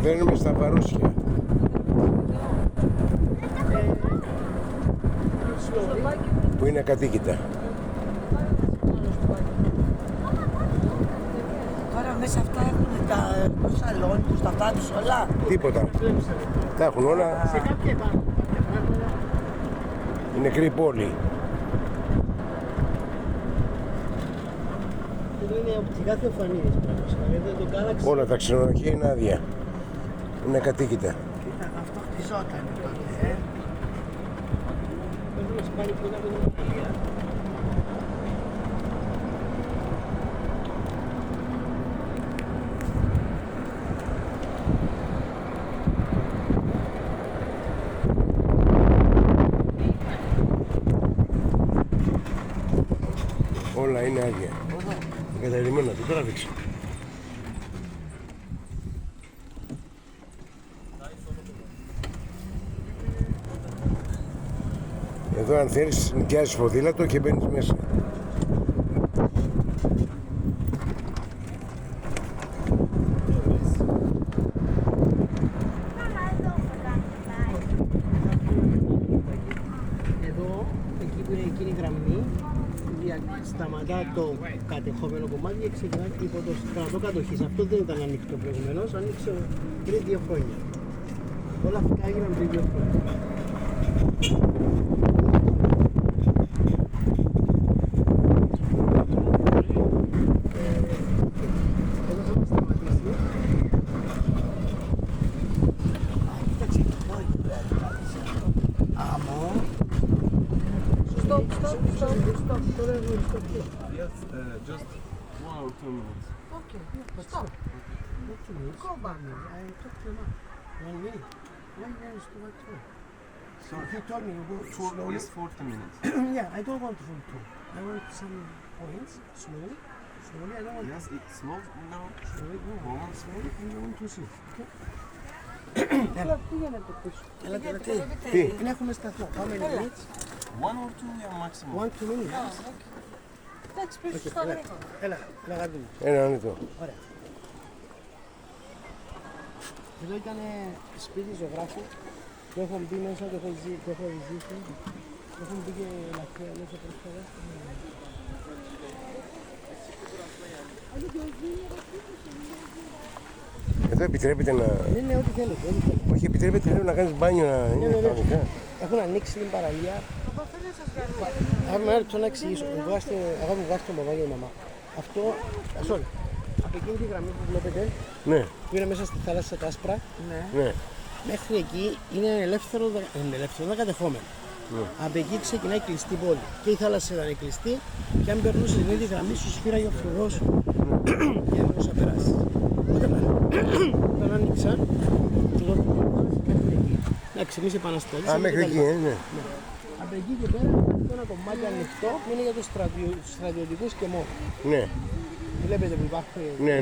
Βαίνουμε στα Βαρούσια. Που είναι ακατοίκητα. Τώρα μέσα αυτά έχουν το σαλόνι τους, τα αυτά τους όλα. Τίποτα. Τα έχουν όλα. Σε κάποια υπάρχουν. Η νεκρή πόλη. Εδώ είναι οπτικά θεοφανίες πράγματος. Δεν το κάλαξε. Όλα τα ξενοδοχεία είναι άδεια. Είναι ακατοίκητα. Κοίτα, αυτό χτιζόταν τότε, Πρέπει να σε πάρει πέρα από την Ιταλία. Όλα είναι άδεια. Εγκαταλειμμένα, το τράβηξε. Εδώ αν θέλεις νοικιάζεις ποδήλατο και μπαίνεις μέσα. Εδώ, εκεί που είναι εκείνη η γραμμή, σταματά το κατεχόμενο κομμάτι και ξεκινά υπό το στρατό κατοχής. Αυτό δεν ήταν ανοιχτό προηγουμένως, άνοιξε πριν 2 χρόνια. Όλα αυτά έγιναν πριν 2 χρόνια. Εδώ θα μας σταματήσει. κοίταξε εκεί πάλι που λέει κάτι σε αυτό. Άμα. Stop. Τώρα εγώ stop. Yes, just 1 or 2 minutes. Okay, stop. Go back. I took them up. 1 minute. Why you guys do that too? So He told me you go slowly. yes, 40 minutes. Yeah, I don't want to full tour. I want some points, slowly. Slowly, I don't want Yes, it's slow now. slowly. No, Moment. slowly, and you want to see. Okay? Έλα, Έλα, γιατί. Τι? Δεν έχουμε σταθμό. How many minutes? 1 or 2, yeah, maximum. 1-2 minutes. Εντάξει, πίσω στο γρήγορα. Έλα, αγάπη μου. Ένα ανοιχτό. Ωραία. Εδώ ήταν σπίτι ζωγράφου. Το έχω μπει μέσα, το έχω ζήσει. Το έχω μπει και λαχεία μέσα πρόσφατα. Εδώ επιτρέπεται να... Ναι, ό,τι θέλετε, ό,τι θέλετε. Όχι, επιτρέπεται λέω, να κάνεις μπάνιο να είναι ναι. κανονικά. Έχουν ανοίξει την παραλία. Αγάπη μου, έρθω να εξηγήσω. Αγάπη μου, βγάζω το μπαμπά και η μαμά. Αυτό, sorry, από εκείνη τη γραμμή που βλέπετε, Ναι, που είναι μέσα στη θάλασσα τα άσπρα, ναι. μέχρι εκεί είναι ελεύθερο δεν κατεχόμενο. Από εκεί ξεκινάει κλειστή πόλη. Και η θάλασσα ήταν κλειστή και αν περνούσε την ίδια γραμμή σου σφύραγε ο φρουρός και δεν μπορούσε να περάσει. Όταν άνοιξαν, του δώσαν μέχρι εκεί. Εντάξει, εμείς επαναστατήσαμε. Α, μέχρι εκεί, ναι. Από εκεί και πέρα υπάρχει ένα κομμάτι ανοιχτό που είναι για τους στρατιωτικούς και μόνο. Ναι, Βλέπετε που υπάρχει. ναι.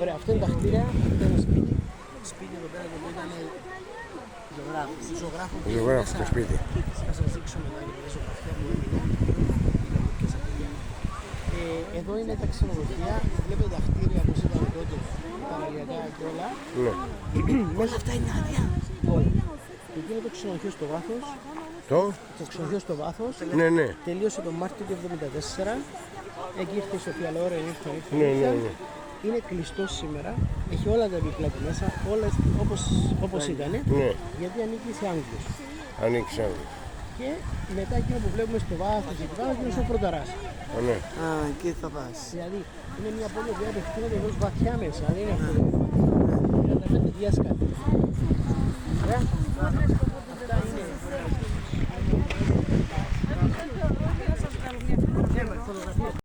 Ωραία, αυτό είναι τα κτίρια, αυτό είναι σπίτι. Σπίτι εδώ πέρα το οποίο ήταν ζωγράφο. Ζωγράφο το σπίτι. Θα σας δείξω μετά την ζωγραφιά που έμεινε. Εδώ είναι τα ξενοδοχεία. Βλέπετε τα κτίρια όπως ήταν τότε, παραλιακά και όλα. Ναι. Όλα αυτά είναι άδεια. Όλα. Εκεί είναι το ξενοδοχείο στο βάθος. Το ξενοδοχείο στο βάθος. Ναι. Τελείωσε τον Μάρτιο του 1974. Εκεί ήρθε η Σοφία Λόρεν, ήρθε. Ναι. Είναι κλειστό σήμερα. Έχει όλα τα επιπλά του μέσα, όλα όπως ήταν. Ναι. Γιατί ανήκει σε Άγγλους. Ανοίξει άλλο. Και μετά εκείνο που βλέπουμε στο βάθος εκεί πάνω είναι ο Πρωταράς. Ναι. Α, εκεί θα πας. Δηλαδή είναι μια πόλη που απευθύνεται εδώ βαθιά μέσα. Δεν είναι αυτό. 35 διάσκαλοι. Ωραία.